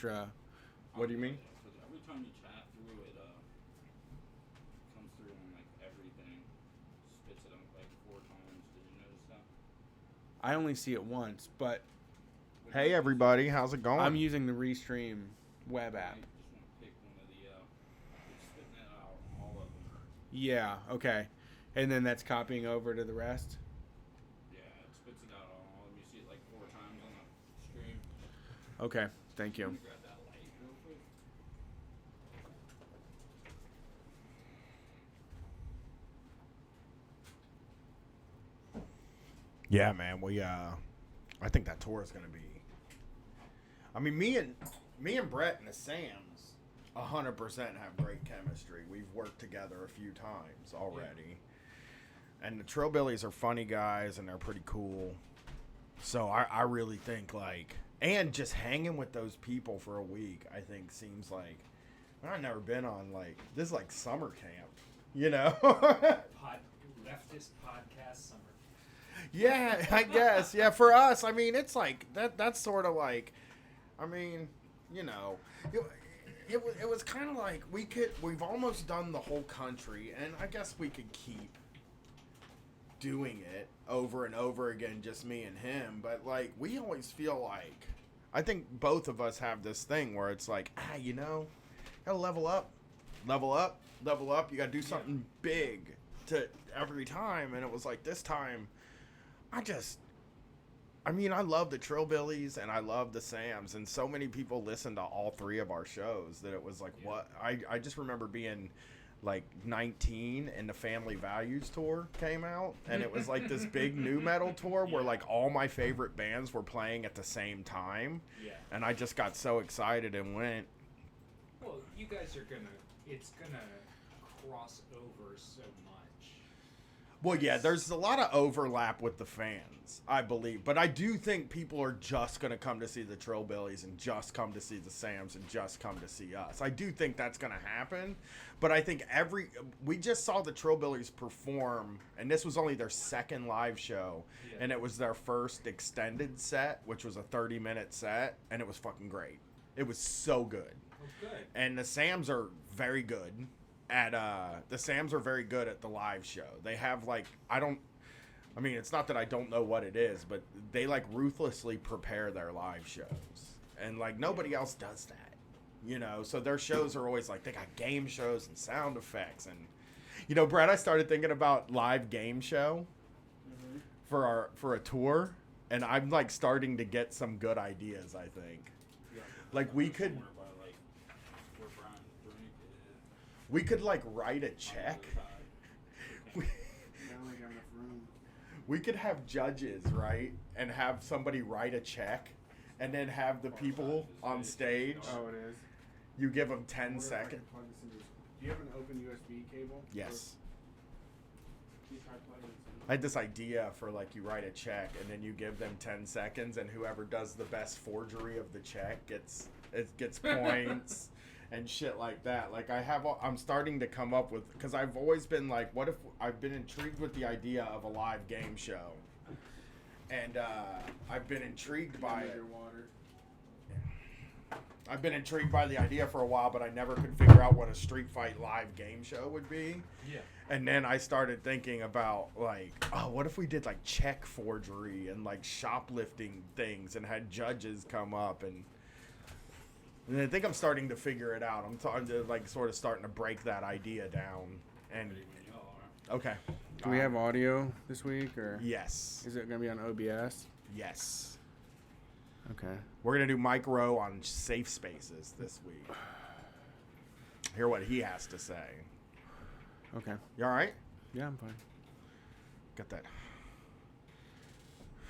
extra. What do you mean? Because every time you chat through it, comes through on like everything, spits it out like 4 times. Did you notice that? I only see it once, but Hey everybody, how's it going? I'm using the Restream web app. You just want to pick one of the, it's spitting it out, all of them. Yeah, okay. And then that's copying over to the rest? Yeah, it spits it out on all of them. You see it like 4 times on the screen. Okay, thank you. Let me grab that light real quick. Yeah, man, I think that tour is gonna be. I mean, me and Brett and the Sams, 100% have great chemistry. We've worked together a few times already, and the Trillbillies are funny guys and they're pretty cool. So I really think and just hanging with those people for a week, I think seems like I've never been on this is like summer camp, you know. Leftist podcast summer. Yeah, I guess. Yeah, for us, I mean, it's like that's sort of like, I mean, you know, it was kind of like we've almost done the whole country, and I guess we could keep doing it over and over again, just me and him, but like we always feel like, I think both of us have this thing where it's like, you know, gotta level up, you gotta do something big to every time, and it was like this time, I mean, I love the Trillbillies and I love the Sams, and so many people listen to all 3 of our shows that it was like, what? I just remember being like 19 and the Family Values tour came out, and it was like this big new metal tour where like all my favorite bands were playing at the same time. Yeah. And I just got so excited and went. Well, you guys are it's gonna cross over so much. Well, yeah, there's a lot of overlap with the fans, I believe. But I do think people are just going to come to see the Trillbillies and just come to see the Sams and just come to see us. I do think that's going to happen. But I think we just saw the Trillbillies perform, and this was only their second live show. Yeah. And it was their first extended set, which was a 30-minute set, and it was fucking great. It was so good. Oh, good. And the Sams are very good. The Sams are very good at the live show. They have it's not that I don't know what it is, but they like ruthlessly prepare their live shows, and like nobody else does that, you know. So their shows are always like, they got game shows and sound effects, and you know, Brett, I started thinking about live game show for a tour, and I'm like starting to get some good ideas. I think like we could like write a check. We could have judges, right? And have somebody write a check, and then have the people on stage. Oh, it is. You give them 10 seconds. Do you have an open USB cable? Yes. Can you try plugging this in? I had this idea for like, you write a check and then you give them 10 seconds, and whoever does the best forgery of the check gets points. And shit like that. Like I'm starting to come up with, because I've always been like, what if I've been intrigued with the idea of a live game show, and I've been intrigued by it. I've been intrigued by the idea for a while, but I never could figure out what a Street Fight live game show would be. Yeah. And then I started thinking about like, what if we did like check forgery and like shoplifting things, and had judges come up and I think I'm starting to figure it out. I'm starting to break that idea down. And okay. Do we have audio this week, or yes? Is it going to be on OBS? Yes. Okay. We're going to do Mike Rowe on Safe Spaces this week. Hear what he has to say. Okay. You all right? Yeah, I'm fine. Got that.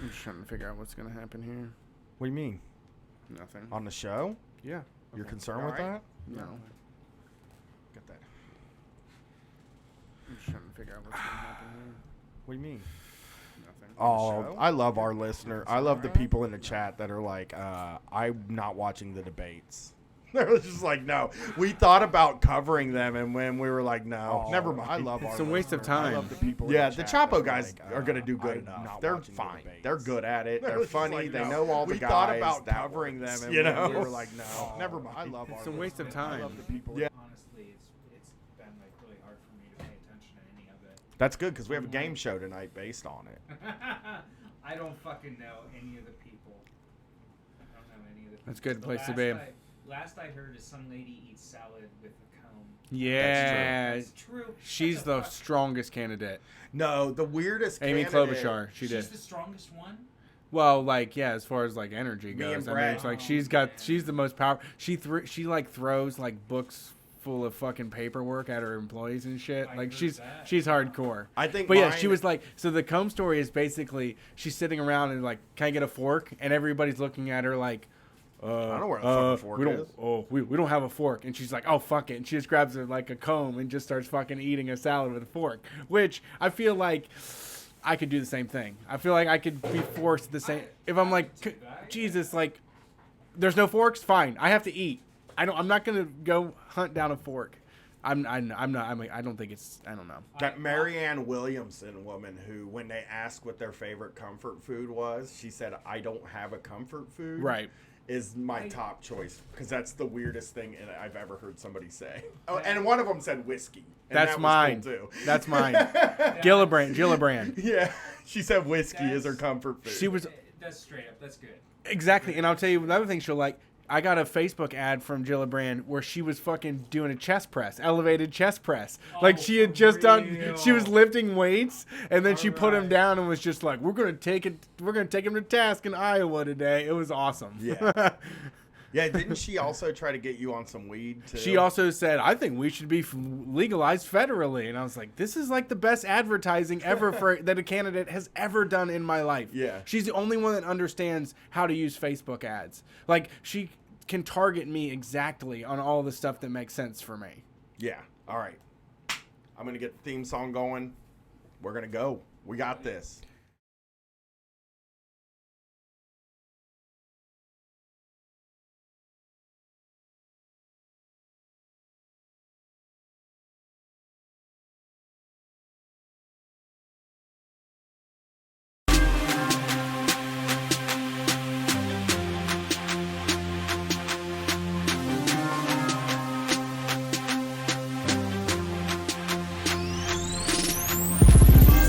I'm just trying to figure out what's going to happen here. What do you mean? Nothing. On the show? Yeah. You're concerned with that? No. Got that. I'm just trying to figure out what's going to happen here. What do you mean? Nothing. Oh, I love our listener. I love the people in the chat that are like, I'm not watching the debates. They're just like, no. We thought about covering them, and when we were like, no, never mind. I love It's a waste of time. I love the people. in Yeah, the the chat Chapo that guys like, are gonna do good I'm enough. not They're watching the fine. debates. They're good at it. They're They're just funny. like, They no. know all the We guys. thought about that covering works, them, and you we know. were like, no, never mind. I love It's our a waste of I time. love the people. Yeah. Honestly, it's been like really hard for me to pay attention to any of it. That's good because we have a game show tonight based on it. I don't fucking know any of the people. I don't know any of the people. That's a good The place to last be. Last I heard is some lady eats salad with a comb. Yeah, That's true. she's What the fuck? strongest candidate. No, the weirdest. Amy candidate- Klobuchar, she She's did. the strongest one. Well, like yeah, as far as like energy Me and goes, I mean, Brad. it's like Oh, she's man. the most powerful. She like throws like books full of fucking paperwork at her employees and shit. I Like heard she's that. hardcore. I think. But yeah, mine- she was like, so the comb story is basically she's sitting around and like, can I get a fork? And everybody's looking at her like, I know where the fucking fork we don't, is. Oh, we don't have a fork. And she's like, oh fuck it, and she just grabs her like a comb and just starts fucking eating a salad with a fork. Which I feel like I could do the same thing. I feel like I could be forced the same. If I'm like, could do that, Jesus, like, there's no forks, fine. I have to eat. I'm not gonna go hunt down a fork. I don't think it's. I don't know. That Marianne Williamson woman who, when they asked what their favorite comfort food was, she said, I don't have a comfort food. Right. Is my top choice because that's the weirdest thing I've ever heard somebody say. Oh, and one of them said whiskey. And That's that was mine. cool, too. That's mine. Gillibrand. Yeah. She said whiskey is her That's- comfort food. She was That's straight up. That's good. exactly, and I'll tell you another thing she'll like. I got a Facebook ad from Gillibrand where she was fucking doing a chest press, elevated chest press. Like she had for just done, real? she was lifting weights, and then she put him Alright. down and was just like, "We're gonna take him to task in Iowa today." It was awesome. Yeah. Yeah, didn't she also try to get you on some weed too? She also said, "I think we should be legalized federally," and I was like, "This is like the best advertising ever for that a candidate has ever done in my life." Yeah. She's the only one that understands how to use Facebook ads. Like she can target me exactly on all the stuff that makes sense for me. Yeah. All right. I'm going to get the theme song going. We're going to go. We got this.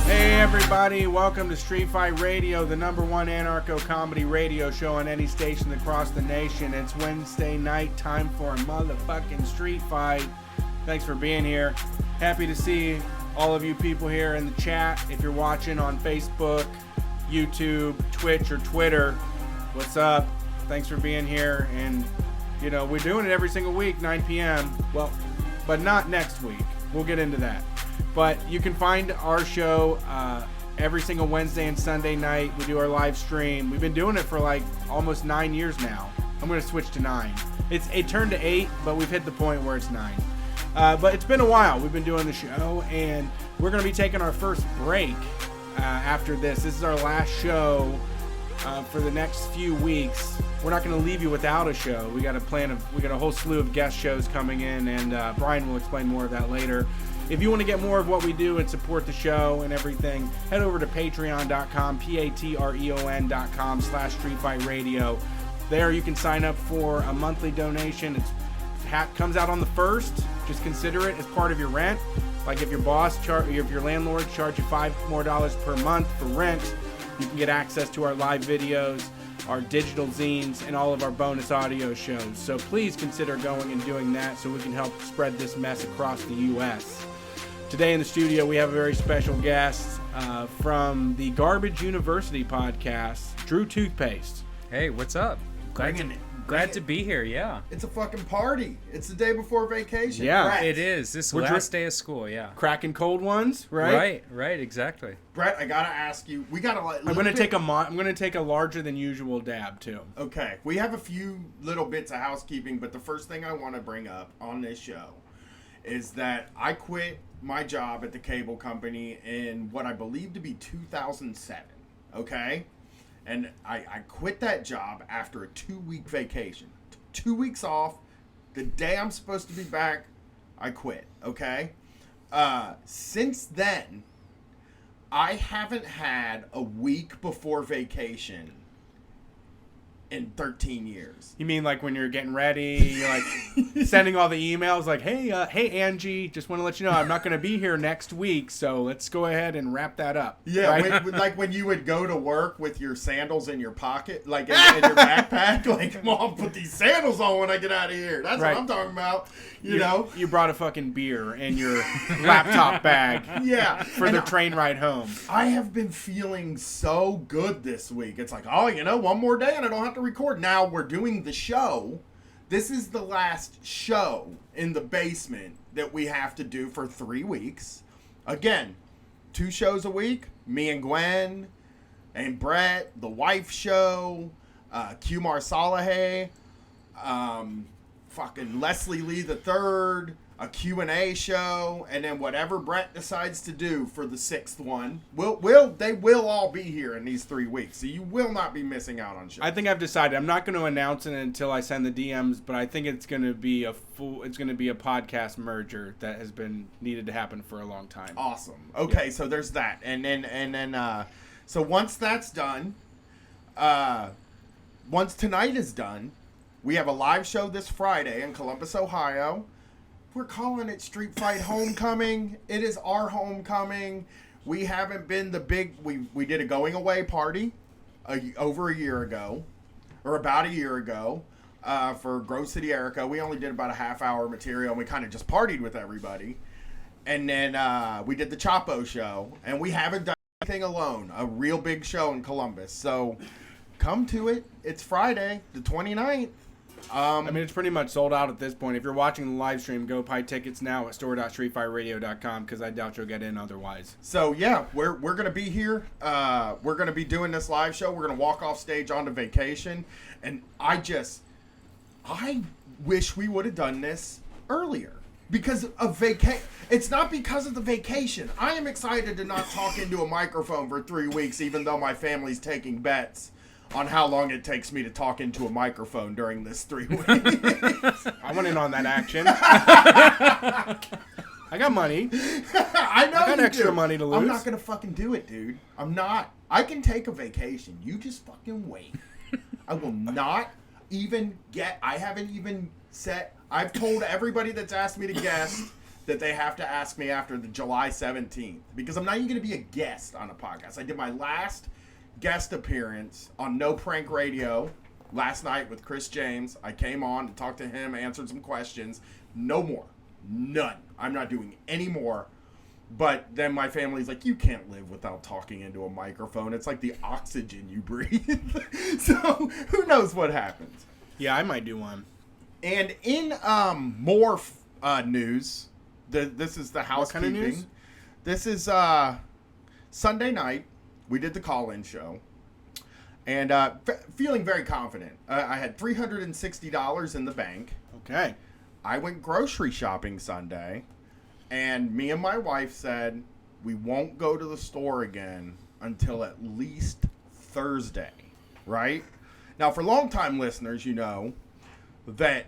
Hey everybody, welcome to Street Fight Radio, the #1 anarcho comedy radio show on any station across the nation. It's Wednesday night, time for a motherfucking street fight. Thanks for being here. Happy to see all of you people here in the chat. If you're watching on Facebook, YouTube, Twitch, or Twitter, what's up? Thanks for being here. And, you know, we're doing it every single week, 9 p.m. Well, but not next week. We'll get into that. But you can find our show every single Wednesday and Sunday night. We do our live stream. We've been doing it for like almost 9 years now. I'm going to switch to 9. It turned to 8, but we've hit the point where it's 9. But it's been a while. We've been doing the show, and we're going to be taking our first break after this. This is our last show for the next few weeks. We're not going to leave you without a show. We got a whole slew of guest shows coming in, and Brian will explain more of that later. If you want to get more of what we do and support the show and everything, head over to patreon.com, patreon.com/streetfightradio. There you can sign up for a monthly donation. It comes out on the 1st. Just consider it as part of your rent. Like if your if your landlord charge you $5 more per month for rent, you can get access to our live videos, our digital zines, and all of our bonus audio shows. So please consider going and doing that so we can help spread this mess across the U.S. Today in the studio, we have a very special guest from the Garbage University podcast, Drew Toothpaste. Hey, what's up? Glad to be here. Yeah, It's a fucking party. It's the day before vacation. Yeah. Brett, it is. This We're last day of school. Yeah, Cracking cold ones, right? right, exactly. Brett, I gotta ask you. We gotta like. I'm gonna take a larger than usual dab too. Okay, we have a few little bits of housekeeping, but the first thing I want to bring up on this show is that I quit my job at the cable company in what I believe to be 2007. Okay, and I quit that job after a 2-week vacation. 2 weeks off, The day I'm supposed to be back, I quit, okay? Since then, I haven't had a week before vacation in 13 years. You mean like when you're getting ready, you're like sending all the emails like, hey Angie, just want to let you know I'm not going to be here next week, so let's go ahead and wrap that up. Yeah, right? like when you would go to work with your sandals in your pocket, like in your backpack, like, Mom, put these sandals on when I get out of here. That's Right. what I'm talking about, you know? You brought a fucking beer in your laptop bag Yeah. for And the train ride home. I have been feeling so good this week. It's like, oh, one more day and I don't have to record. Now we're doing the show. This is the last show in the basement that we have to do for 3 weeks. Again, 2 shows a week. Me and Gwen and Brett, the wife show, Kumar Salahay, fucking Leslie Lee the Third, a Q&A show, and then whatever Brett decides to do for the 6th one. They will all be here in these 3 weeks, so you will not be missing out on shows. I think I've decided I'm not going to announce it until I send the DMs, but I think it's going to be a podcast merger that has been needed to happen for a long time. Awesome. Okay, so there's that, and then so once that's done, once tonight is done, we have a live show this Friday in Columbus, Ohio. We're calling it Street Fight Homecoming. It is our homecoming. We haven't been the big... We did a going away party over a year ago, or about a year ago, for Grove City Erica. We only did about a half-hour material, and we kind of just partied with everybody. And then we did the Chapo show, and we haven't done anything alone. A real big show in Columbus. So come to it. It's Friday, the 29th. I mean, it's pretty much sold out at this point. If you're watching the live stream, go buy tickets now at store.streetfightradio.com because I doubt you'll get in otherwise. So, yeah, we're going to be here. We're going to be doing this live show. We're going to walk off stage onto vacation. And I wish we would have done this earlier. Because of it's not because of the vacation. I am excited to not talk into a microphone for 3 weeks, even though my family's taking bets on how long it takes me to talk into a microphone during this 3 weeks. I went in on that action. I got money. I know I got you extra do. money to lose. I'm not going to fucking do it, dude. I'm not. I can take a vacation. You just fucking wait. I will not even I haven't even set... I've told everybody that's asked me to guest that they have to ask me after the July 17th. Because I'm not even going to be a guest on a podcast. I did my last guest appearance on No Prank Radio last night with Chris James. I came on and talked to him, answered some questions. No more. None. I'm not doing any more. But then my family's like, you can't live without talking into a microphone. It's like the oxygen you breathe. So who knows what happens. Yeah, I might do one. And in more news, this is the housekeeping. What kind of news? This is Sunday night. We did the call-in show, and feeling very confident. I had $360 in the bank. Okay. I went grocery shopping Sunday, and me and my wife said we won't go to the store again until at least Thursday, right? Now, for long-time listeners, you know that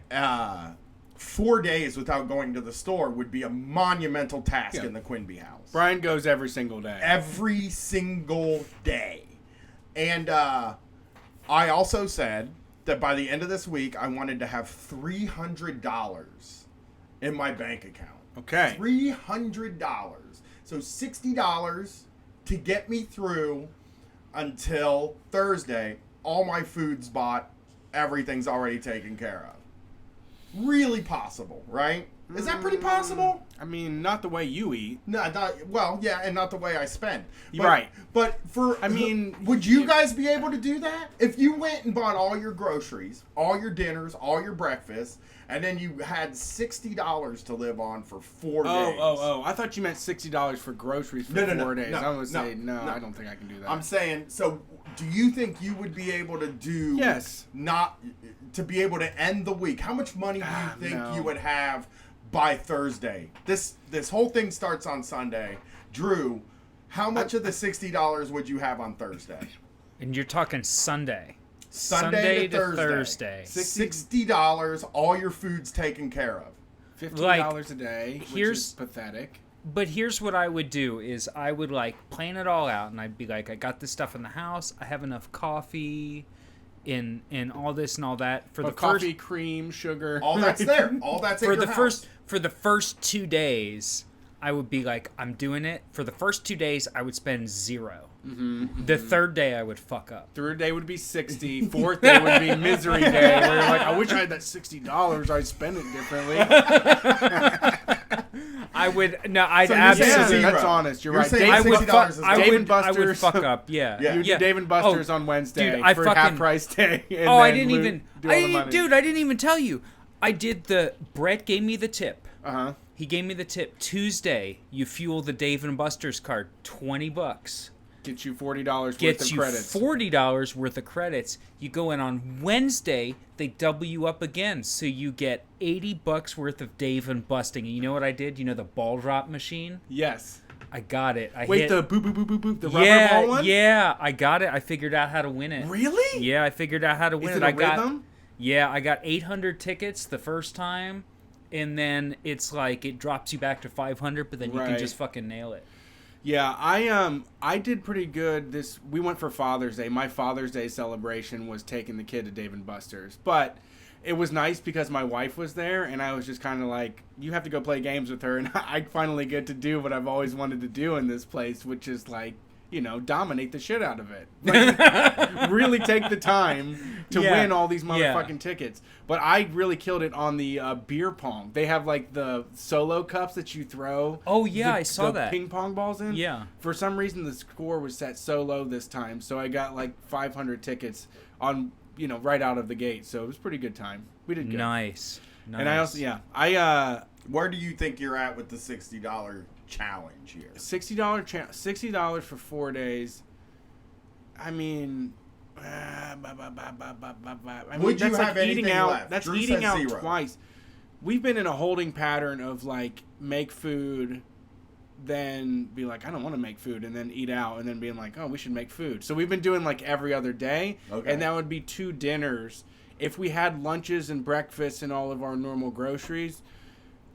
4 days without going to the store would be a monumental task in the Quinby house. Brian goes every single day. Every single day. And I also said that by the end of this week, I wanted to have $300 in my bank account. Okay. $300. So $60 to get me through until Thursday. All my food's bought. Everything's already taken care of. Really possible, right? Is that pretty possible? I mean, not the way you eat. No, and not the way I spend. Right. But would you guys be able to do that? If you went and bought all your groceries, all your dinners, all your breakfasts, and then you had $60 to live on for 4 days. Oh. I thought you meant $60 for groceries for 4 days. No, I was going to say, no. I don't think I can do that. I'm saying, so do you think you would be able to do... Yes. Not to be able to end the week? How much money do you think you would have by Thursday? This whole thing starts on Sunday. Drew, how much of the $60 would you have on Thursday? And you're talking Sunday. Sunday to Thursday. $60, all your food's taken care of. $15 a day, which here's- is pathetic. But here's what I would do is I would like plan it all out, and I'd be like, I got this stuff in the house. I have enough coffee, and all this and all that for the Coffee, first cream, sugar. All that's there. All that's in for your the house. first 2 days. I would be like, I'm doing it. For the first 2 days, I would spend 0. The third day, I would fuck up. Third day would be 60. Fourth day would be misery day, where you're like, I wish I had that $60. I'd spend it differently. I would no. I'd So you're absolutely. saying Yeah, zero. that's honest. You're You're right. saying I would $60 fuck. is I Dave would. and I would Buster's. fuck up. Yeah. Yeah. You do Dave and Buster's on Wednesday dude, I for fucking- half price day. And Oh, I then didn't even. do all the money. Dude, I didn't even tell you. I did the. Brett gave me the tip. Uh-huh. He gave me the tip. Tuesday, you fuel the Dave and Buster's card. $20. Get you $40 worth Gets of you credits. $40 worth of credits. You go in on Wednesday, they double you up again, so you get $80 worth of Dave and Busting. And you know what I did? You know the ball drop machine? Yes. I got it. I Wait, hit, the boop boop boop boop boop, the rubber yeah, ball one? yeah, I got it. I figured out how to win it. Really? Yeah, I figured out how to win Is it I a rhythm? I got 800 tickets the first time, and then it's like it drops you back to 500, but then you can Right. just fucking nail it. Yeah, I did pretty good this we went for Father's Day. My Father's Day celebration was taking the kid to Dave and Buster's. But it was nice because my wife was there and I was just kind of like, you have to go play games with her, and I finally get to do what I've always wanted to do in this place, which is like, you know, dominate the shit out of it. Like, really take the time to Yeah. win all these Yeah. motherfucking tickets. But I really killed it on the beer pong. They have like the solo cups that you throw. Oh, yeah, the- I saw the that. ping pong balls in. Yeah. For some reason, the score was set so low this time, so I got like 500 tickets on, you know, right out of the gate. So it was a pretty good time. We did good. Nice. And I also, I Where do you think you're at with the $60 challenge here? $60 for 4 days. I mean, I mean, Would you that's have like eating anything out. left? That's Drew eating said out 0. twice. We've been in a holding pattern of like make food, then be like, I don't want to make food, and then eat out, and then being like, oh, we should make food. So we've been doing like every other day, Okay. and that would be 2 dinners. If we had lunches and breakfasts and all of our normal groceries,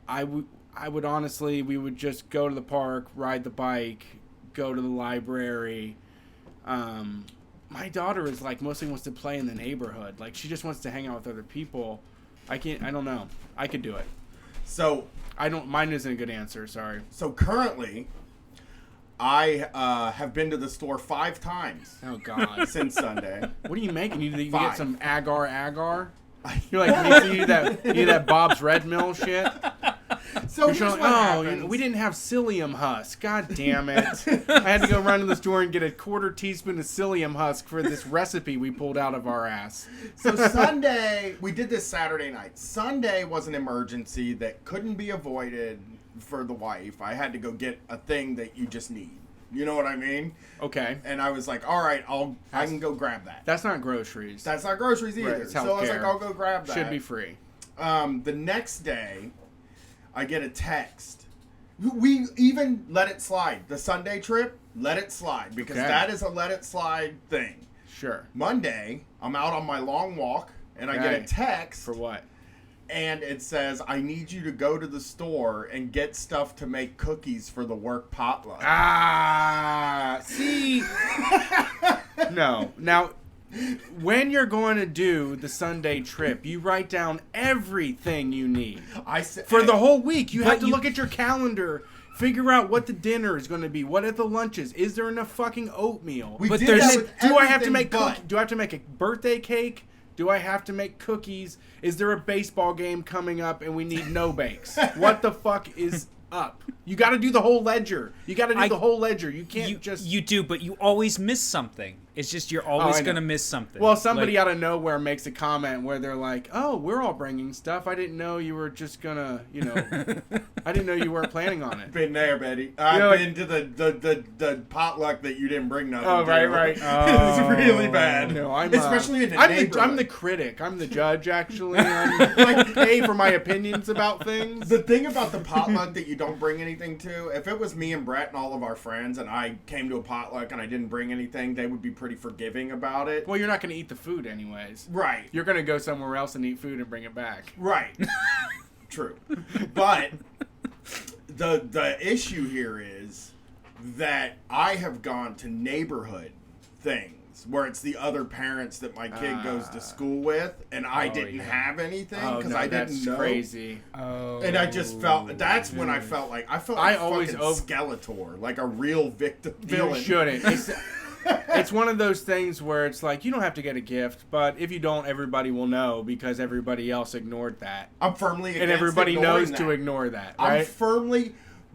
I would honestly, we would just go to the park, ride the bike, go to the library. My daughter is like mostly wants to play in the neighborhood. Like she just wants to hang out with other people. I don't know. I could do it. So Mine isn't a good answer. Sorry. So currently, I have been to the store 5 times Oh God. since Sunday. What are you making? You get 5. some agar. You're like, you need that Bob's Red Mill shit. So You're here's showing, what oh, happens. we didn't have psyllium husk. God damn it. I had to go run to the store and get a 1/4 teaspoon of psyllium husk for this recipe we pulled out of our ass. So Sunday, we did this Saturday night. Sunday was an emergency that couldn't be avoided for the wife. I had to go get a thing that you just need. You know what I mean? Okay. And I was like, all right, I can go grab that. That's not groceries. That's not groceries either. Right, it's so I was like, healthcare. I'll go grab that. Should be free. The next day, I get a text. We even let it slide. The Sunday trip, let it slide. Because Okay. that is a let it slide thing. Sure. Monday, I'm out on my long walk, and I get a Okay. text. For what? And it says, I need you to go to the store and get stuff to make cookies for the work potluck. See. No. Now, when you're going to do the Sunday trip, you write down everything you need. I said For the whole week, you But have to you- look at your calendar, figure out what the dinner is going to be, what are the lunches, is there enough fucking oatmeal? We But did there's- that with Do I have to everything make but- do I have to make a birthday cake? Do I have to make cookies? Is there a baseball game coming up and we need no bakes? What the fuck is up? You got to do the whole ledger. You got to do the whole ledger. You can't just You do, but you always miss something. It's just you're always I know. gonna miss something. Well, somebody Like, out of nowhere makes a comment where they're like, "Oh, we're all bringing stuff. I didn't know you were just gonna, you know, I didn't know you weren't planning on it. Been there, Betty. I've You're like- been to the potluck that you didn't bring nothing. Oh, to. right. It's really bad. No, especially in the I'm neighborhood. the critic. I'm the judge, actually. I'm like paid for my opinions about things. The thing about the potluck that you don't bring anything to, if it was me and Brett and all of our friends and I came to a potluck and I didn't bring anything, they would be pretty forgiving about it. Well, you're not going to eat the food anyways. Right. You're going to go somewhere else and eat food and bring it back. Right. True. But the issue here is that I have gone to neighborhood things where it's the other parents that my kid goes to school with, and I didn't have anything because I didn't know. Crazy. Oh. And I just felt that's when I felt like I like always fucking Skeletor, like a real victim villain. You shouldn't. It's one of those things where it's like you don't have to get a gift, but if you don't, everybody will know because everybody else ignored that, I'm firmly against and everybody ignoring knows that. to ignore that, I'm right? firmly.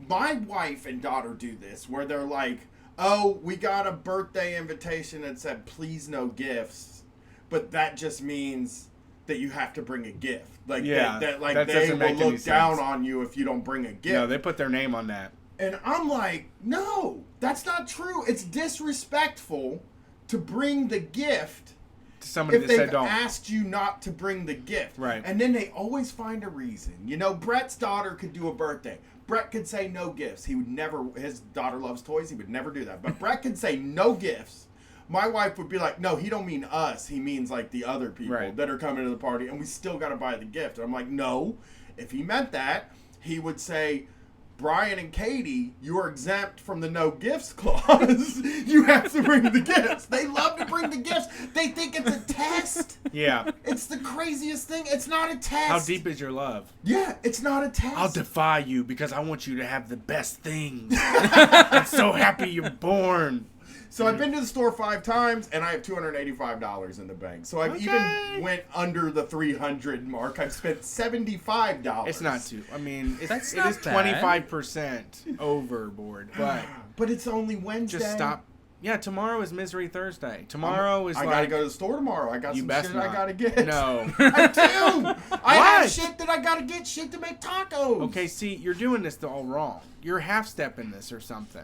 My wife and daughter do this where they're like, "Oh, we got a birthday invitation that said please no gifts," but that just means that you have to bring a gift. Like Yeah, that that they doesn't will make any look down sense. on you if you don't bring a gift. No, they put their name on that. And I'm like, no, that's not true. It's disrespectful to bring the gift To somebody if that said they've don't. asked you not to bring the gift. Right. And then they always find a reason. You know, Brett's daughter could do a birthday. Brett could say no gifts. He would never, his daughter loves toys. He would never do that. But Brett could say no gifts. My wife would be like, no, he don't mean us. He means like the other people Right. that are coming to the party. And we still got to buy the gift. And I'm like, no. If he meant that, he would say, Brian and Katie, you are exempt from the no gifts clause. You have to bring the gifts. They love to bring the gifts. They think it's a test. Yeah. It's the craziest thing. It's not a test. How deep is your love? Yeah, it's not a test. I'll defy you because I want you to have the best things. I'm so happy you're born. So I've been to the store 5 times, and I have $285 in the bank. So I've even went under the 300 mark. I've spent $75. It's not too. I mean, it That's is not bad. 25% overboard, but But it's only Wednesday. just stop. Yeah, tomorrow is Misery Thursday. Tomorrow is I like gotta go to the store tomorrow. I got you some best shit not. I gotta get. No. I do. I have What? shit that I gotta get. Shit to make tacos. Okay, see, you're doing this all wrong. You're half stepping this or something.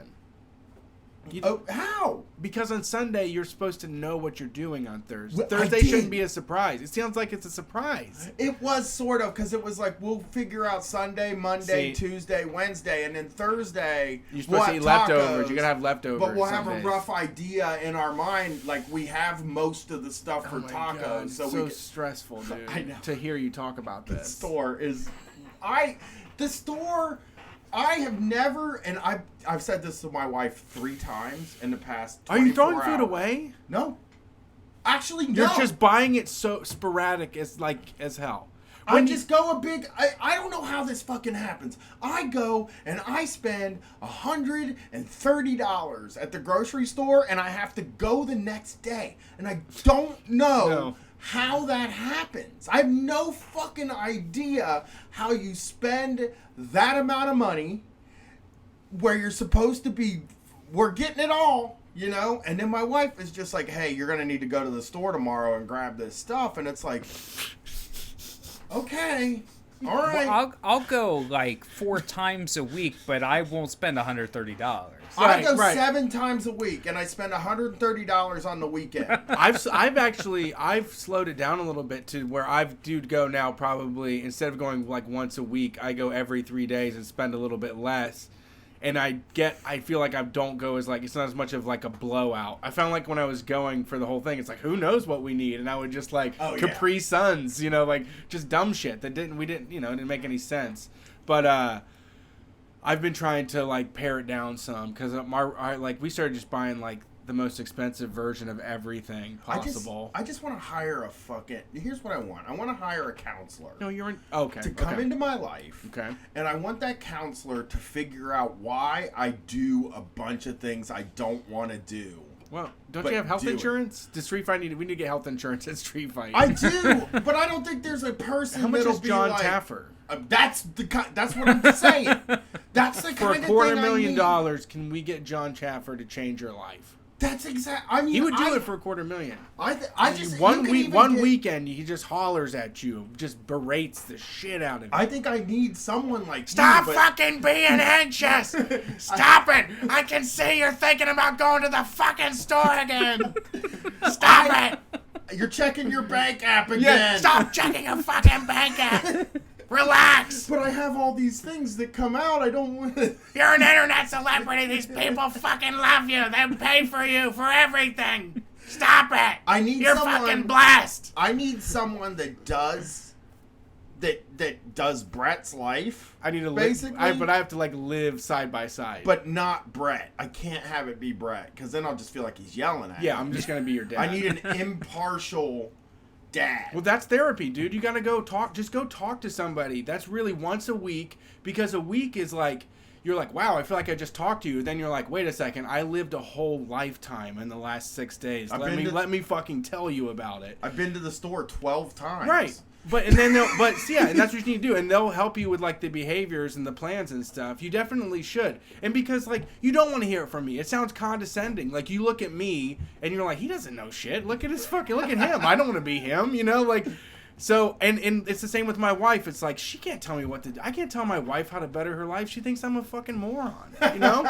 Oh, how? Because on Sunday you're supposed to know what you're doing on Thursday. Well, I Thursday did. shouldn't be a surprise. It sounds like it's a surprise. It was sort of because it was like we'll figure out Sunday, Monday, See- Tuesday, Wednesday, and then Thursday You're supposed to we'll eat have leftovers. tacos, You gotta have leftovers. But we'll some have a days. rough idea in our mind, like we have most of the stuff for Oh my tacos, God, so it's we so can, stressful, dude. I know. To hear you talk about the this. store is the store. I have never, and I've said this to my wife 3 times in the past. Are you 24 throwing food hours. away? No. Actually, no. You're just buying it so sporadic as hell. I When just go a big. I don't know how this fucking happens. I go and I spend $130 at the grocery store, and I have to go the next day, and I don't know No. how that happens. I have no fucking idea how you spend that amount of money where you're supposed to be. We're getting it all. You know, and then my wife is just like, "Hey, you're gonna need to go to the store tomorrow and grab this stuff," and it's like, okay, all right. Well, I'll go like 4 times a week, but I won't spend $130. I go Right. 7 times a week, and I spend $130 on the weekend. I've slowed it down a little bit to where I do go now probably instead of going like once a week, I go every 3 days and spend a little bit less. And I feel like I don't go as like, it's not as much of like a blowout. I found like when I was going for the whole thing, it's like, who knows what we need? And I would just like Oh, yeah. Capri Suns, you know, like just dumb shit that didn't make any sense. But, I've been trying to like pare it down some because we started just buying like the most expensive version of everything possible. I just want to hire a fucking. Here's what I want. I want to hire a counselor No, you're in. Okay. to come okay. into my life. Okay. And I want that counselor to figure out why I do a bunch of things I don't want to do. Well, don't But you have health do it. insurance? Does Street Fight we need to get health insurance at Street Fight? I do, but I don't think there's a person How much that'll is be John like, Taffer? That's what I'm saying. That's the For kind of thing I need. $250,000, can we get John Chaffer to change your life? That's exact. I mean, He would do it for $250,000. I just One you can week, even one get- weekend, he just hollers at you, just berates the shit out of you. I think I need someone like Stop you, but fucking being anxious! Stop it! I can see you're thinking about going to the fucking store again! Stop it! You're checking your bank app again. Yeah, stop checking your fucking bank app! Relax! But I have all these things that come out. I don't want to. You're an internet celebrity. These people fucking love you. They pay for you for everything. Stop it! I need You're someone. fucking blessed! I need someone that does Brett's life. I need to basically, but I have to like live side by side. but not Brett. I can't have it be Brett because then I'll just feel like he's yelling at yeah, me. I'm just gonna be your dad. I need an impartial dad. Well, that's therapy, dude. You gotta go talk. Just go talk to somebody. That's really once a week, because a week is like, you're like, wow, I feel like I just talked to you. Then you're like, wait a second, I lived a whole lifetime in the last 6 days. Let me fucking tell you about it. I've been to the store 12 times. Right. And that's what you need to do, and they'll help you with like the behaviors and the plans and stuff. You definitely should, and because like you don't want to hear it from me. It sounds condescending. Like you look at me and you're like, he doesn't know shit. Look at him. I don't want to be him. You know, like. So and it's the same with my wife. It's like she can't tell me what to do. I can't tell my wife how to better her life. She thinks I'm a fucking moron. You know,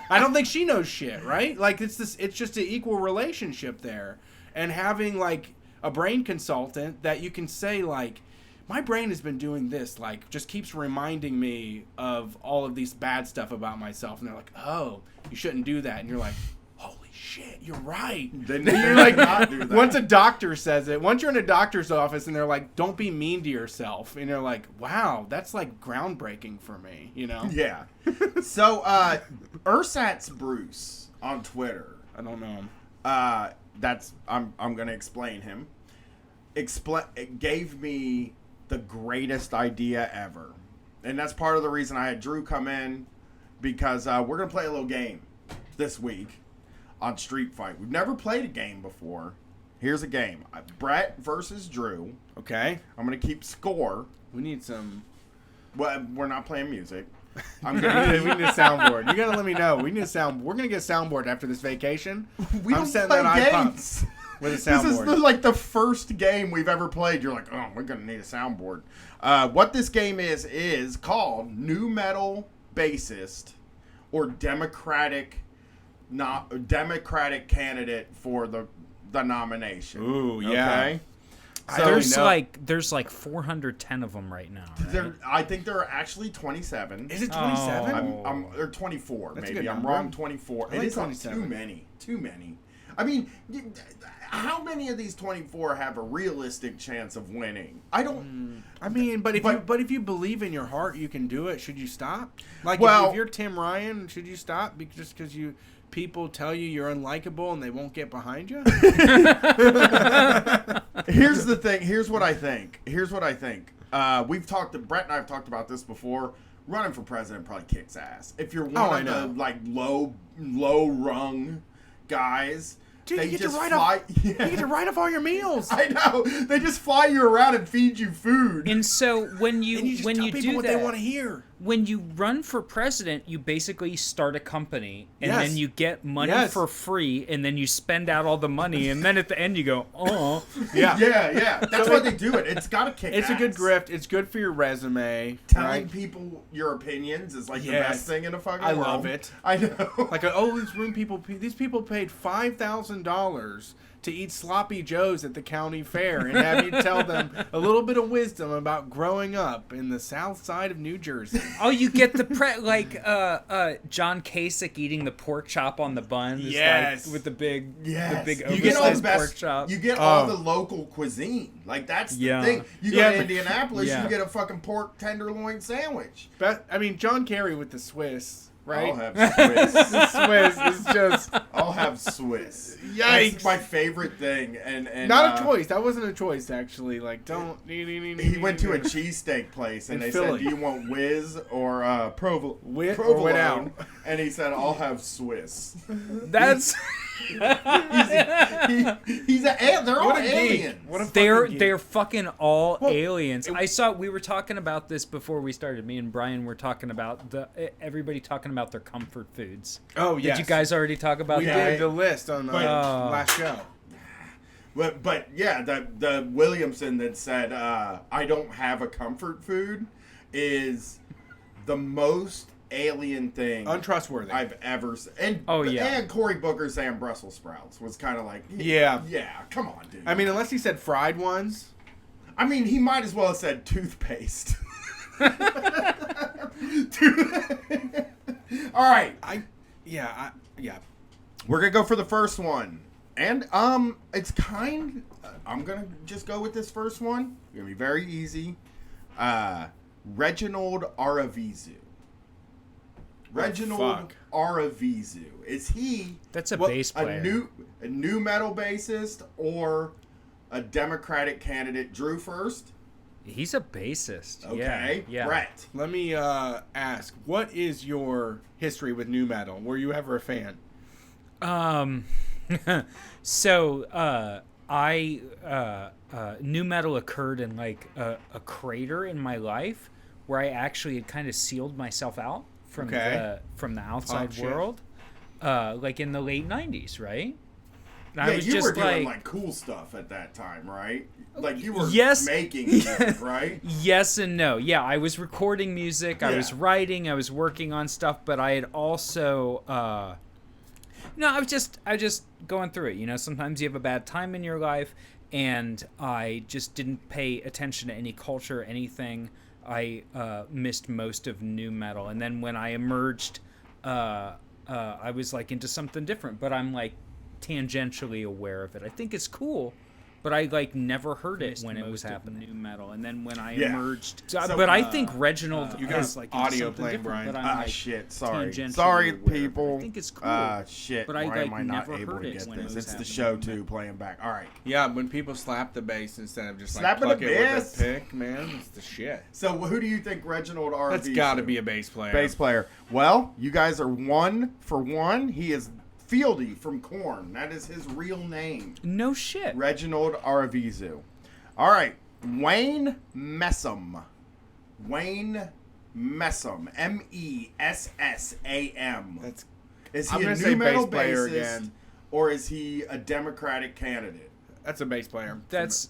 I don't think she knows shit. Right? Like it's just an equal relationship there, and having like a brain consultant that you can say like, my brain has been doing this, like just keeps reminding me of all of these bad stuff about myself, and they're like, oh, you shouldn't do that, and you're like, holy shit, you're right. Then You're like, not do that. once a doctor says it, once you're in a doctor's office and they're like, don't be mean to yourself, and you're like, wow, that's like groundbreaking for me, you know? Yeah. So, Ursat's Bruce on Twitter. I don't know him. I'm gonna explain him. It gave me the greatest idea ever, and that's part of the reason I had Drew come in, because we're gonna play a little game this week on Street Fight. We've never played a game before. Here's a game: Brett versus Drew. Okay. I'm gonna keep score. We need some. Well, we're not playing music. I'm we gonna. need a soundboard. You gotta let me know. We need a sound. We're gonna get a soundboard after this vacation. We I'm don't setting play that iPod games. with a This soundboard. is like the first game we've ever played. You're like, oh, we're gonna need a soundboard. What this game is called Nu Metal Bassist, or Democratic candidate for the nomination. Ooh, yeah. Okay? I So already there's like 410 of them right now. Right? I think there are actually 27. Is it 27? Oh. Or 24, That's a maybe. good I'm number. wrong. 24. I like It is 27. too many. I mean, how many of these 24 have a realistic chance of winning? I don't. I mean, but if you believe in your heart you can do it, should you stop? Like, Well- if you're Tim Ryan, should you stop just because people tell you you're unlikable and they won't get behind you? Here's the thing. Here's what I think. Brett and I have talked about this before. Running for president probably kicks ass. If you're I one know. of the like low rung guys, Dude, they you get just to write fly. off. You get to write off all your meals. I know. They just fly you around and feed you food. And so when you and you just when tell you people do what that, they want to hear. when you run for president, you basically start a company, and Yes. then you get money Yes. for free, and then you spend out all the money, and then at the end you go, oh, Yeah. Yeah. That's why they do it. It's got to kick It's ass. a good grift. It's good for your resume. Telling right? people your opinions is like the Yes. best thing in the fucking I world. love it. I know. Like, these people paid $5,000 to eat sloppy joes at the county fair and have you tell them a little bit of wisdom about growing up in the south side of New Jersey. oh, you get the John Kasich eating the pork chop on the bun, is Yes. like, with the big Yes. big You get all the oversized pork best. chop. You get all Oh. the local cuisine. Like that's the Yeah. thing. You go Yeah, to but- Indianapolis, Yeah. you get a fucking pork tenderloin sandwich. But I mean, John Kerry with the Swiss, right? I'll have Swiss. The Swiss is just I'll have Swiss. Yikes. That's my favorite thing. And not a choice. That wasn't a choice, actually. Like, don't. He went to a cheesesteak place and In they Philly. said, "Do you want whiz or provolone?" Wit or wit out? And he said, "I'll have Swiss." That's He's they're all What a geek. aliens. What a they're fucking geek. they're fucking all Well, aliens. We were talking about this before we started. Me and Brian were talking about everybody talking about their comfort foods. Oh, yes. Did you guys already talk about We that? did the list on the last show. But yeah, the Williamson that said I don't have a comfort food is the most alien thing Untrustworthy. I've ever seen. And and Cory Booker saying Brussels sprouts was kind of like yeah, come on, dude. I mean, unless he said fried ones. I mean, he might as well have said toothpaste. All right, Yeah. we're gonna go for the first one, and it's I'm gonna just go with this first one. It's gonna be very easy. Reginald Aravizu. Reginald Aravizu. Is he? That's a bass player. A new metal bassist or a Democratic candidate? Drew first. He's a bassist. Okay. Yeah. Brett. Let me ask, what is your history with nu metal? Were you ever a fan? So nu metal occurred in like a crater in my life where I actually had kind of sealed myself out from the outside world, like in the late 90s, right? And Yeah, you were doing like cool stuff at that time, right? Like you were making music, right? Yes and no. Yeah, I was recording music, I was writing, I was working on stuff, but I had also I was just going through it. You know, sometimes you have a bad time in your life, and I just didn't pay attention to any culture or anything. I missed most of nu metal, and then when I emerged, I was like into something different. But I'm like tangentially aware of it. I think it's cool, but I like never heard it when it was happening. Nu metal, and then when I emerged, but I think Reginald you got is like audio into playing, Brian. Brian. But I'm like Sorry, tangentially aware of it. people. I think it's cool. Shit. But I, Why like, am I not never able heard to it get when it this? was It's the happening. show too, playing back. All right. Yeah, when people slap the bass instead of just Slapping like the pluck it bass? with a pick, man, it's the shit. So who do you think Reginald Aravizu? That's got to be a bass player. bass player. Well, you guys are 1 for 1. He is Fieldy from Korn. That is his real name. No shit. Reginald Aravizu. All right, Wayne Messam. Wayne Messam. Messam. That's Is I'm he a gonna new say metal bass player bassist, again. or is he a Democratic candidate? a bass player. That's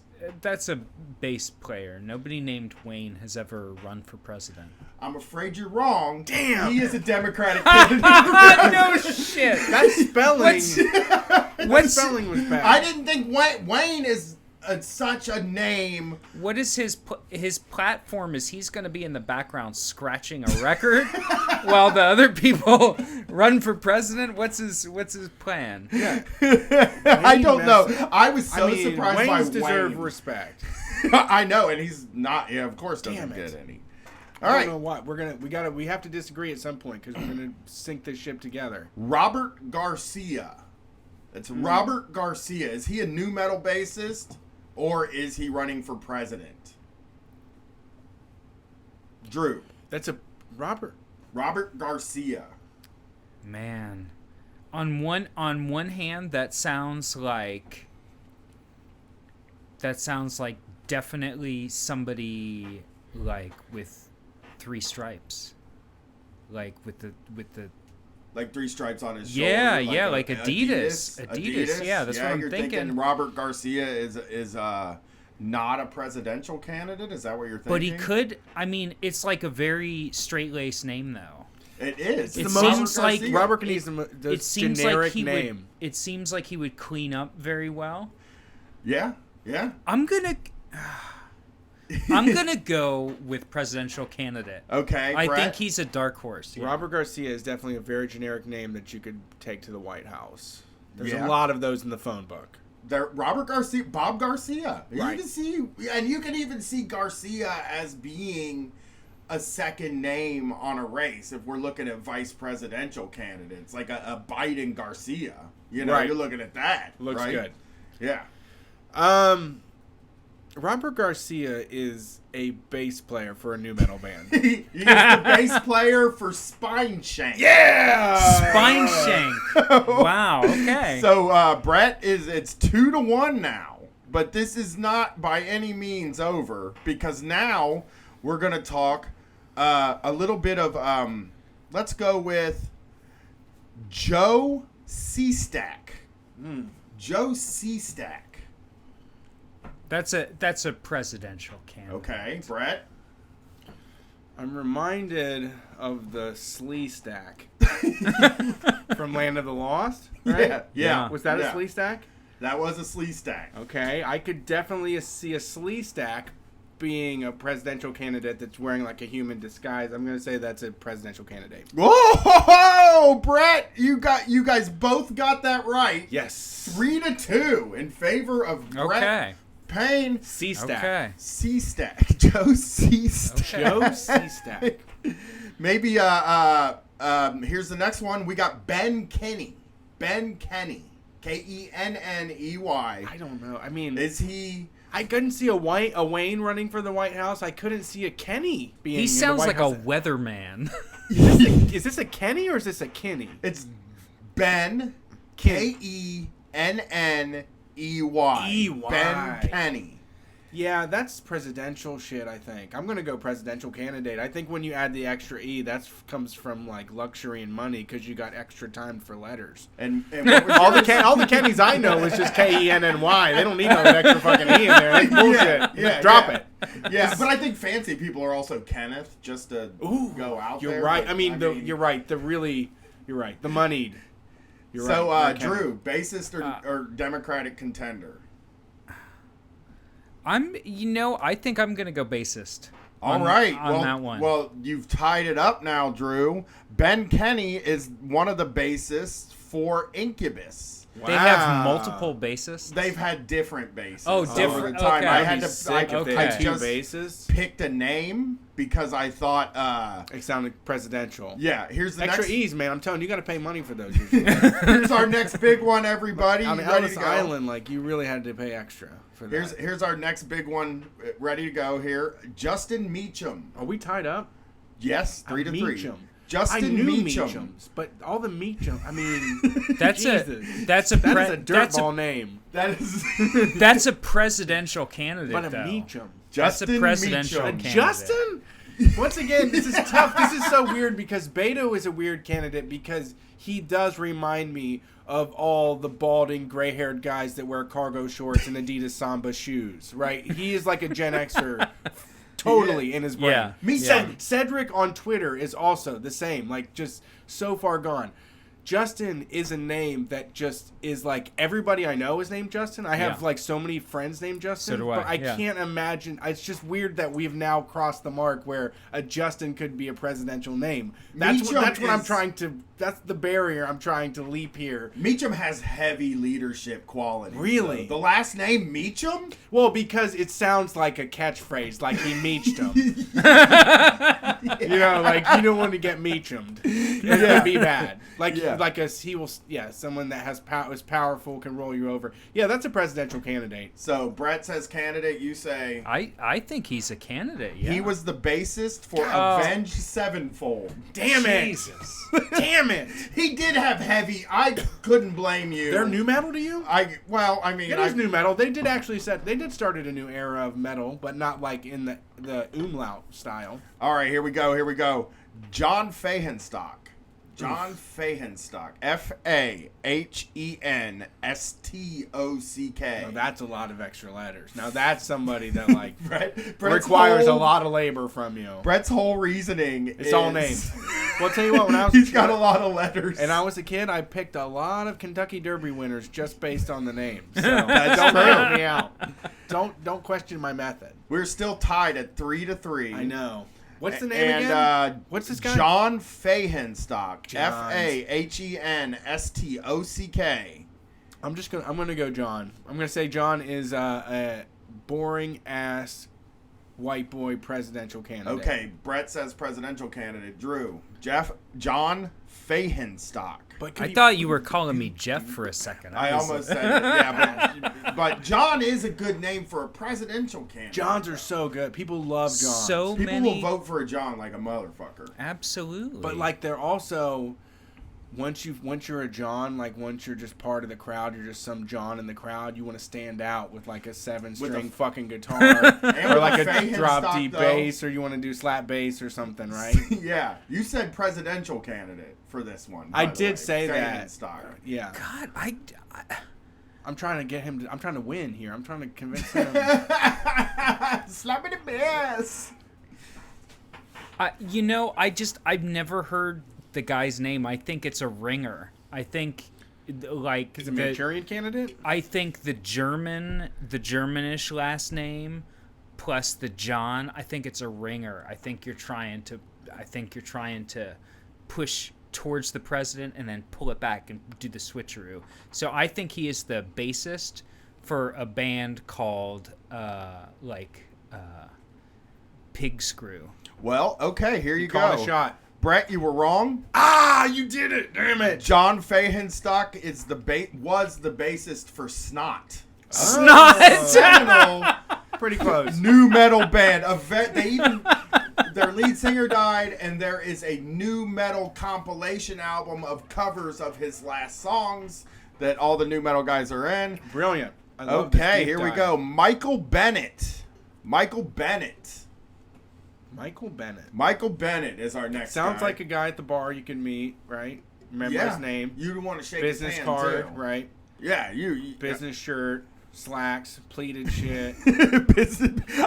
a bass player. Nobody named Wayne has ever run for president. I'm afraid you're wrong. Damn. He is a Democratic candidate. No shit. that spelling. That What's spelling was bad. I didn't think Wayne is such a name. what is his platform? Is he's going to be in the background scratching a record while the other people run for president? What's his plan? Yeah. I don't know. I was so I mean, surprised Wayne's by deserve Wayne. respect. I know, and he's not. Yeah, of course, doesn't Damn it. get any. I All don't right, know what we have to disagree at some point because we're gonna sink this ship together. Robert Garcia. It's Robert Garcia. Is he a new metal bassist, or is he running for president? Drew. That's a Robert. Robert Garcia. Man, on one hand, that sounds like definitely somebody like with 3 stripes, like with the Like 3 stripes on his Yeah, shoulder. yeah, a- like Adidas. Yeah, that's what I'm you're thinking. Robert Garcia is not a presidential candidate? Is that what you're thinking? But he could. I mean, it's like a very straight-laced name, though. It is. It It's Robert seems like Garcia. Robert needs the It seems generic like he name. would. It seems like he would clean up very well. Yeah, yeah. I'm gonna go with presidential candidate. Okay, I Brett? think he's a dark horse. Yeah. Robert Garcia is definitely a very generic name that you could take to the White House. There's Yeah. a lot of those in the phone book. Robert Garcia, Bob Garcia. Right. You can see, and you can even see Garcia as being a second name on a race if we're looking at vice presidential candidates, like a Biden Garcia. You know, Right. you're looking at that. Looks right? good. Yeah. Robert Garcia is a bass player for a new metal band. He is the bass player for Spine Shank. Yeah! Spine shank. Wow. Okay. So Brett it's 2-1 now, but this is not by any means over because now we're gonna talk a little bit of let's go with Joe Seastack. Joe Seastack. That's a presidential candidate. Okay, Brett. I'm reminded of the Slee Stack from Land of the Lost. Right? Yeah. Yeah. Was that Yeah. a Slee Stack? That was a Slee Stack. Okay, I could definitely see a Slee Stack being a presidential candidate that's wearing like a human disguise. I'm gonna say that's a presidential candidate. Whoa, Brett! You guys both got that right. Yes. 3-2 in favor of Brett Okay. Payne. C Stack. Okay. Seastack. Joe Seastack. Joe C Stack. Maybe here's the next one. We got Ben Kenney. Ben Kenney. Kenney. I don't know. I mean, Is he? I couldn't see a Wayne running for the White House. I couldn't see a Kenny being. He in the sounds White like House. a weatherman. Is this a Kenny or is this a Kinney? It's Ben Kenny. Kenney. E-Y. Ben Kenney. Yeah, that's presidential shit, I think. I'm going to go presidential candidate. I think when you add the extra E, that comes from, like, luxury and money because you got extra time for letters. And what was all yours? the Kennys I know is just K-E-N-N-Y. They don't need no extra fucking E in there. That's bullshit. Yeah, Drop yeah. it. Yeah, but I think fancy people are also Kenneth, just to Ooh, go out you're there. right. but, I mean, you're right. You're right. The moneyed. You're So, right. Kenny. Drew, bassist or Democratic contender? I think I'm gonna go bassist. All on right. that one. Well, you've tied it up now, Drew. Ben Kenney is one of the bassists for Incubus. They have multiple bassists. They've had different bassists. Oh, over different- the time. okay. I I'd had be to. sick if they okay. had two just bases. picked a name because I thought. It sounded presidential. Yeah. Here's the Extra next. E's, man. I'm telling you, you got to pay money for those. Here's our next big one, everybody. On You ready Ellis to go? Island, like you really had to pay extra for that. Here's our next big one. Ready to go here. Justin Meacham. Are we tied up? Yes, 3-3. Meacham. Justin I knew Meacham. Meachams, but all the Meacham. I mean, That's Jesus. that is a dirtball name. That is that's a presidential candidate. But a though. Meacham. That's a Justin presidential Meacham. candidate. Justin? Once again, this is tough. This is so weird because Beto is a weird candidate because he does remind me of all the balding, gray-haired guys that wear cargo shorts and Adidas Samba shoes, right? He is like a Gen Xer totally in his brain. Yeah. Me Yeah. too. Cedric on Twitter is also the same, like just so far gone. Justin is a name that just is like everybody I know is named Justin. I have Yeah. like so many friends named Justin. So do I, But I yeah. can't imagine. It's just weird that we've now crossed the mark where a Justin could be a presidential name. That's Meacham what I'm is- trying to. That's the barrier I'm trying to leap here. Meacham has heavy leadership qualities. Really? The last name Meacham? Well, because it sounds like a catchphrase, like he meeched him. You know, like you don't want to get meached. It could be bad. Like Yeah. someone that has is powerful can roll you over. Yeah, that's a presidential candidate. So Brett says candidate, you say I think he's a candidate. Yeah. he was the bassist for Oh. Avenged Sevenfold. Damn it! Jesus. Damn it! He did have heavy. I couldn't blame you. They're new metal to you? I mean, It is new metal. They did actually started a new era of metal, but not like in the umlaut style. All right, here we go. John Fahrenstock. John Fahrenstock. Fahrenstock. Now that's a lot of extra letters. Now that's somebody that like Brett's requires a whole- lot of labor from you. Brett's whole reasoning It's all names. Well, I'll tell you what, when I was He's got a lot of letters. and I was a kid, I picked a lot of Kentucky Derby winners just based on the names. So That's don't true. help me out. Don't question my method. We're still tied at 3-3. I know. What's the name And again? What's this guy? John Fahrenstock. Johns. Fahrenstock. I'm gonna go John. I'm gonna say John is a boring ass white boy presidential candidate. Okay, Brett says presidential candidate. Drew. John Fahrenstock. But could I thought you were calling me Jeff for a second. I almost said it, yeah, but John is a good name for a presidential candidate. Johns are so good. People love Johns. People many. will vote for a John like a motherfucker. Absolutely. But like they're also once you're a John, like once you're just part of the crowd, you're just some John in the crowd. You want to stand out with like a 7-string fucking guitar, or like a Fahrenstock, drop D though. bass, or you want to do slap bass or something, right? Yeah, you said presidential candidate for this one. I by the did way. say that. Fahrenstock. Yeah, God, I'm trying to get him. I'm trying to win here. I'm trying to convince him. Slap in the bass. I've never heard the guy's name. I think it's a ringer. I think, like, He's a Manchurian candidate. I think the Germanish last name, plus the John. I think it's a ringer. I think you're trying to push towards the president and then pull it back and do the switcheroo. So I think he is the bassist for a band called Pig Screw. Well, okay, here you Call go. a shot. Brett, you were wrong. Ah, you did it! Damn it! John Fahrenstock was the bassist for Snot. Snot! Seminal Pretty close. new metal band. Their lead singer died, and there is a new metal compilation album of covers of his last songs that all the new metal guys are in. Brilliant. I love this Okay, deep here we dive. go. Michael Bennett. Michael Bennett is our next Sounds guy. like a guy at the bar you can meet, right? Remember Yeah. his name. You want to shake Business his hand card, too. right? Yeah, you Business shirt, slacks, pleated shit.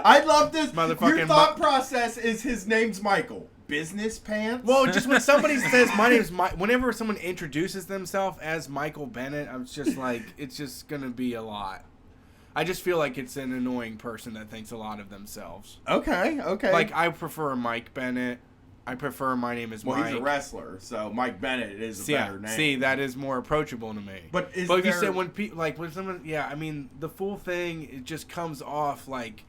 I love this. Motherfucking Your thought process is his name's Michael. Business pants? Well, just when somebody says my name's Mike, whenever someone introduces themselves as Michael Bennett, I'm just like, it's just gonna be a lot. I just feel like it's an annoying person that thinks a lot of themselves. Okay. Like, I prefer Mike Bennett. I prefer my name is well, Mike. he's a wrestler, so Mike Bennett is a better name. See, that is more approachable to me. But is you there- said when people when someone, I mean, the full thing, it just comes off like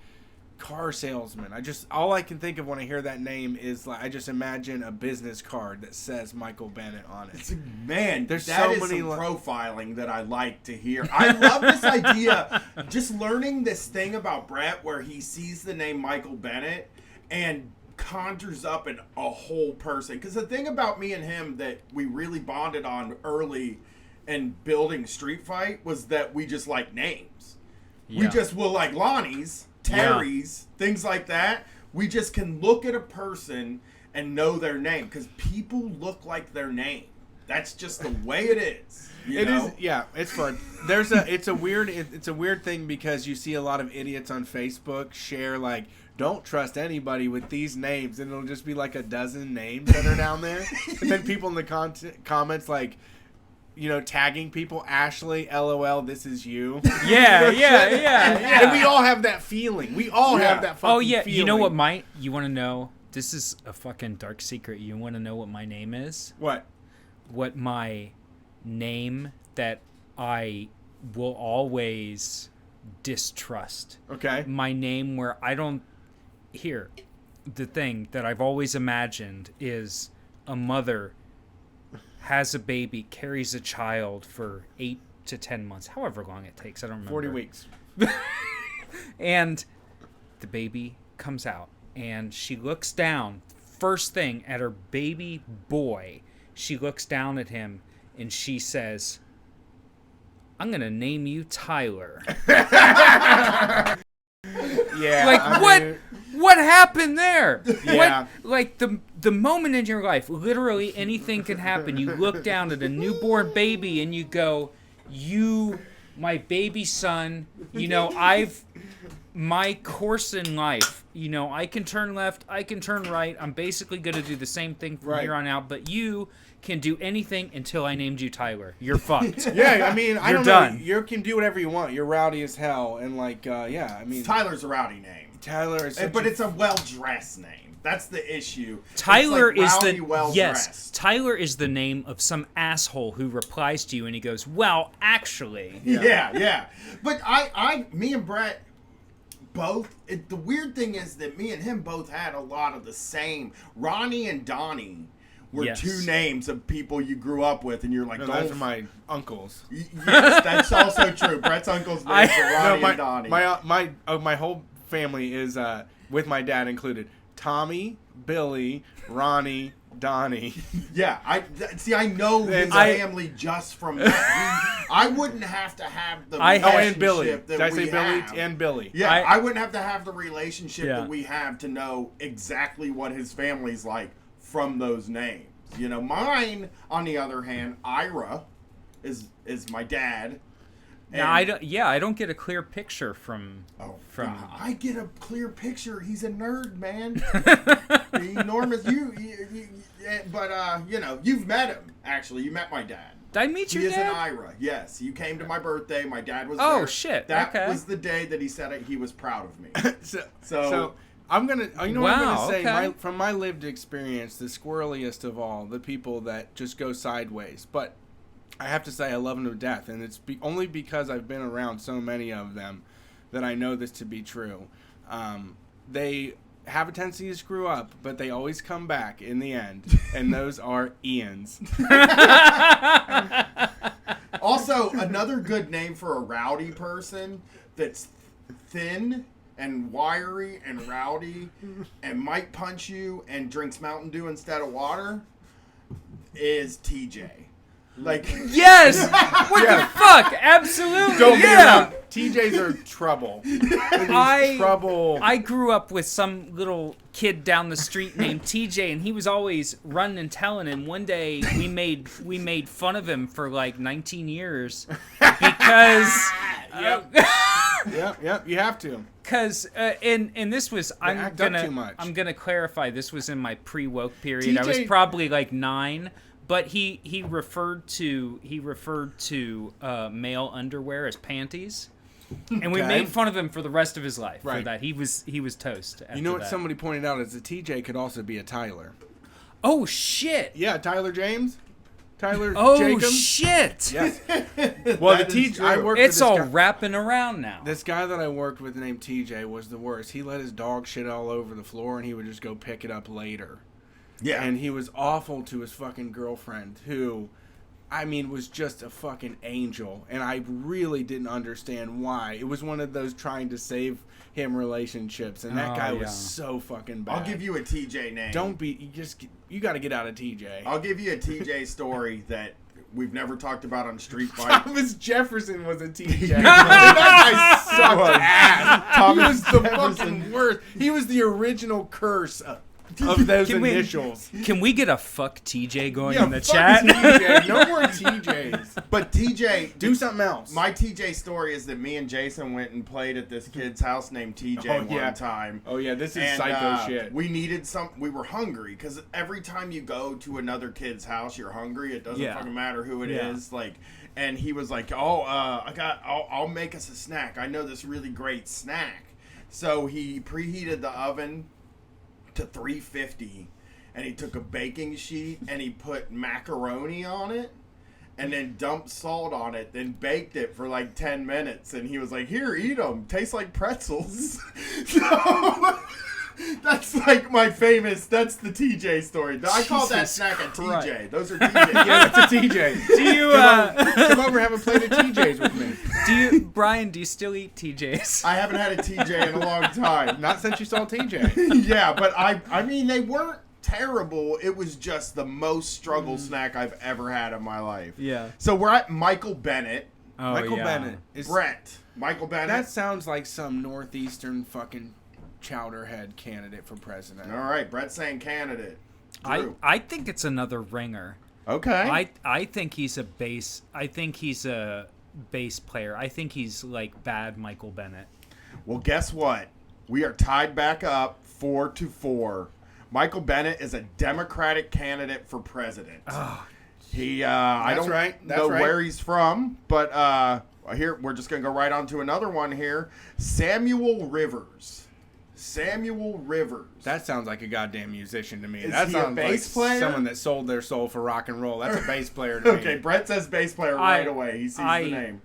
car salesman. All I can think of when I hear that name is like I just imagine a business card that says Michael Bennett on it. Man, There's that so is many some li- profiling that I like to hear. I love this idea. Just learning this thing about Brett where he sees the name Michael Bennett and conjures up a whole person. Because the thing about me and him that we really bonded on early in building Street Fight was that we just like names. We Yeah. just will like Lonnie's, Terry's, things like that. We just can look at a person and know their name because people look like their name. That's just the way it is. You It know? is, yeah. It's fun. It's a weird thing because you see a lot of idiots on Facebook share like, don't trust anybody with these names, and it'll just be like a dozen names that are down there, and then people in the comments like, tagging people, Ashley, LOL, this is you. Yeah. And we all have that feeling. We all have that fucking Oh yeah, feeling. you know what you want to know? This is a fucking dark secret. You want to know what my name is? What? What my name that I will always distrust. Okay. My name where I don't here. The thing that I've always imagined is a mother has a baby, carries a child for 8 to 10 months, however long it takes. I don't remember. 40 weeks. And the baby comes out and she looks down first thing at her baby boy. She looks down at him and she says, I'm going to name you Tyler. Yeah. Like, I mean, what happened there? Yeah. Like the moment in your life, literally anything can happen. You look down at a newborn baby and you go, you, my baby son, my course in life, I can turn left, I can turn right. I'm basically going to do the same thing from Right. here on out, but you can do anything until I named you Tyler. You're fucked. Yeah, I mean, I You're don't done. know. You can do whatever you want. You're rowdy as hell, and like, I mean, Tyler's a rowdy name. Tyler is. But it's a well-dressed name. That's the issue. Tyler It's like is rowdy, the well-dressed. Tyler is the name of some asshole who replies to you and he goes, "Well, actually." Yeah. But me and Brett both. The weird thing is that me and him both had a lot of the same. Ronnie and Donnie were Yes. two names of people you grew up with, and you're like, No, don't. those are my uncles. Yes, that's also true. Brett's uncle's names are Ronnie and Donnie. My whole family is with my dad included. Tommy, Billy, Ronnie, Donnie. Yeah, I know his family just from that. I wouldn't have to have the I had- relationship and Billy. that Did I say we Billy have. and Billy? Yeah, I- I wouldn't have to have the relationship Yeah. that we have to know exactly what his family's like from those names. You know, mine, on the other hand, Ira is my dad. Now I don't. Yeah, I don't get a clear picture from. From I get a clear picture. He's a nerd, man. Enormous. But you know, you've met him. Actually, you met my dad. Did I meet He your is dad? an Ira. Yes, you came to my birthday. My dad was Oh, there. shit, That okay. was the day that he said he was proud of me. So I'm gonna. You know what I'm Wow, gonna say? okay. From my lived experience, the squirreliest of all, the people that just go sideways. But I have to say, I love them to death, and it's only because I've been around so many of them that I know this to be true. They have a tendency to screw up, but they always come back in the end, and those are Ians. Also, another good name for a rowdy person that's thin and wiry and rowdy and might punch you and drinks Mountain Dew instead of water is TJ. Like, Yes. What the fuck? Absolutely. Don't get me yeah. wrong, TJs are trouble. I Trouble. I grew up with some little kid down the street named TJ, and he was always running and telling. And one day we made fun of him for like 19 years because Yep. You have to. Because and this was act up too much. I'm gonna clarify, this was in my pre-woke period. I was TJ probably like 9, but he referred to male underwear as panties, and we Okay. made fun of him for the rest of his life for Right. that. He was toast. You know what after that. somebody pointed out is a TJ could also be a Tyler. Oh shit! Yeah, Tyler James. Tyler Oh Jacobs. shit! Yes. Well, the That is TJ I true. worked It's with all this guy. wrapping around now. This guy that I worked with named TJ was the worst. He let his dog shit all over the floor, and he would just go pick it up later. yeah. And he was awful to his fucking girlfriend, who, I mean, was just a fucking angel. And I really didn't understand why. It was one of those trying to save him relationships, and that Oh, guy yeah. was so fucking bad. I'll give you a TJ name. Don't be. You got to get out of TJ. I'll give you a TJ story that we've never talked about on Street Fight. Thomas Jefferson was a TJ. That guy sucked ass. He was the fucking worst. He was the original curse of those Can we- initials. Can we get a fuck TJ going Yeah, in the fuck chat? TJ. No more TJs. But TJ, Do something else. my TJ story is that me and Jason went and played at this kid's house named TJ Oh, yeah. one time. Oh yeah, this is And, psycho shit. We needed we were hungry because every time you go to another kid's house, you're hungry. It doesn't Yeah. fucking matter who it Yeah. is. Like, and he was like, I'll make us a snack. I know this really great snack. So he preheated the oven to 350, and he took a baking sheet and he put macaroni on it. And then dumped salt on it, then baked it for like 10 minutes. And he was like, here, eat them. Tastes like pretzels. So, that's like that's the TJ story. I call that Jesus snack a Christ. TJ. Those are TJ. Yeah, that's a TJ. Do you Come over, have a plate of TJs with me. Brian, do you still eat TJs? I haven't had a TJ in a long time. Not since you saw TJ. Yeah, but I mean, they weren't terrible. It was just the most struggle snack I've ever had in my life. Yeah. So we're at Michael Bennett. Oh, Michael yeah. Bennett is. Michael Bennett. That sounds like some northeastern fucking chowderhead candidate for president. All right, Brett's saying candidate. Drew. I think it's another ringer. Okay. I think he's a bass. I think he's a bass player. I think he's like bad Michael Bennett. Well, guess what? We are tied back up 4-4. Michael Bennett is a Democratic candidate for president. He, I That's don't right. know where he's from, but here we're just gonna go right on to another one here. Samuel Rivers. That sounds like a goddamn musician to me. Is That he a sounds bass like player? someone that sold their soul for rock and roll. That's a bass player to me. Okay, Brett says bass player right away. He sees the name.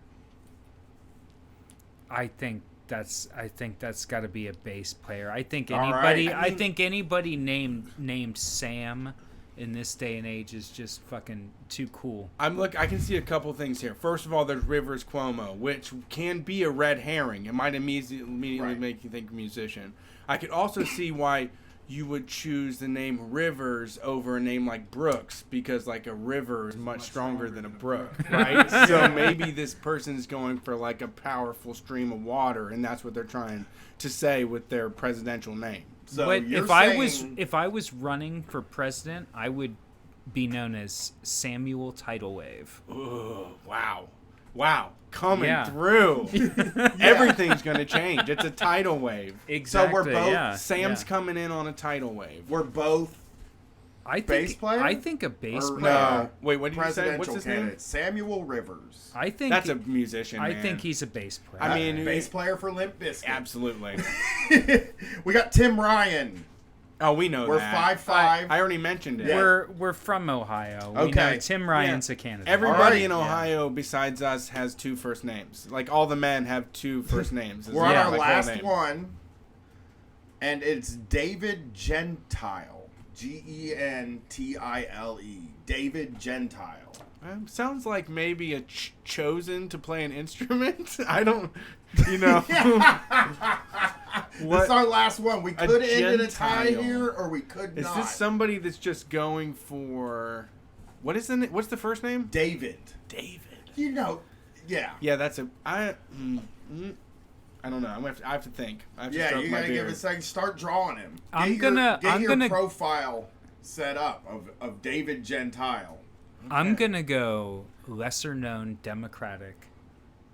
I think that's got to be a bass player. I think All anybody. right. I think anybody named Sam in this day and age is just fucking too cool. I can see a couple things here. First of all, there's Rivers Cuomo, which can be a red herring. It might immediately Right. make you think musician. I could also see why you would choose the name Rivers over a name like Brooks because like a river is much stronger than a brook, right? So maybe this person's going for like a powerful stream of water, and that's what they're trying to say with their presidential name. So But you're if I was running for president, I would be known as Samuel Tidal Wave. Ooh, wow, coming Yeah. through. Everything's gonna change. It's a tidal wave. Exactly. we're both yeah, Sam's yeah. coming in on a tidal wave. we're both I think, bass player? I think a bass Or player. No, wait, what did you say? presidential What's his name? candidate. Samuel Rivers. I think That's a musician. I man. think he's a bass player. I mean, bass player for Limp Bizkit. absolutely. We got Tim Ryan. Oh, we know We're that. 5'5". I already mentioned it. Yeah. we're from Ohio. We Okay. know Tim Ryan's a candidate. Everybody All right, in yeah. Ohio besides us has 2 first names. Like all the men have 2 first names. It's We're on not our like last whole name. one, and it's David Gentile. Gentile. David Gentile. Sounds like maybe a chosen to play an instrument. I don't, you know. This is our last one. We A could end in a tie Gentile. here, or we could Is not. this somebody that's just going for what's the first name? David. David. You know, yeah. Yeah, that's a I don't know. I have to think. I have to Yeah, stroke you my gotta give beard. it a second. Start drawing him. I'm Get your gonna- profile set up of David Gentile. I'm gonna go lesser known Democratic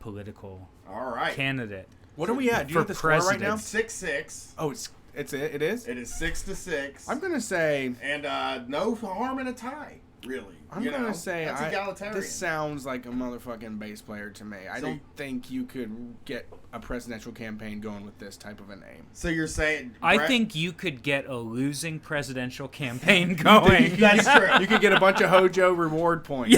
political All right. candidate. What are we at? Do you for know the score right president. now? It's 6-6. Oh, it is. It is 6-6. I'm gonna say. And no harm in a tie, really. I'm you gonna know? say that's egalitarian. this sounds like a motherfucking bass player to me. I So don't think you could get a presidential campaign going with this type of a name. So you're saying I Brett- think you could get a losing presidential campaign going. that's true. You could get a bunch of Hojo reward points.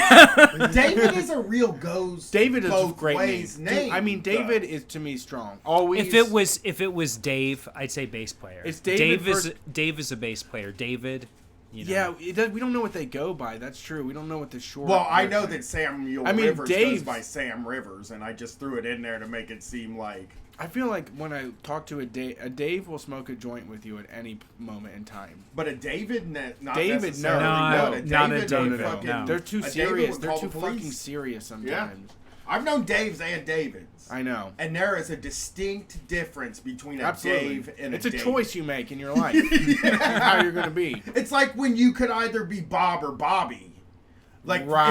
David is a real goes. David is a both great ways name. Dude, I mean, David is to me strong. Always. If it was Dave, I'd say bass player. It's David Dave is a bass player. David. You know. Yeah, it does, we don't know what they go by. That's true. We don't know what the short. Well, I know version- that Samuel I mean, Rivers goes Dave's- by Sam Rivers, and I just threw it in there to make it seem like. I feel like when I talk to a Dave will smoke a joint with you at any moment in time. But a David, not David, necessarily. no. but Not a would David, fucking- no. They're too a David serious. would They're call too the police. fucking serious sometimes. I've known Daves and Davids. I know. And there is a distinct difference between a Absolutely. Dave and it's a a David. choice you make in your life. How you're going to be. It's like when you could either be Bob or Bobby. Like, Right.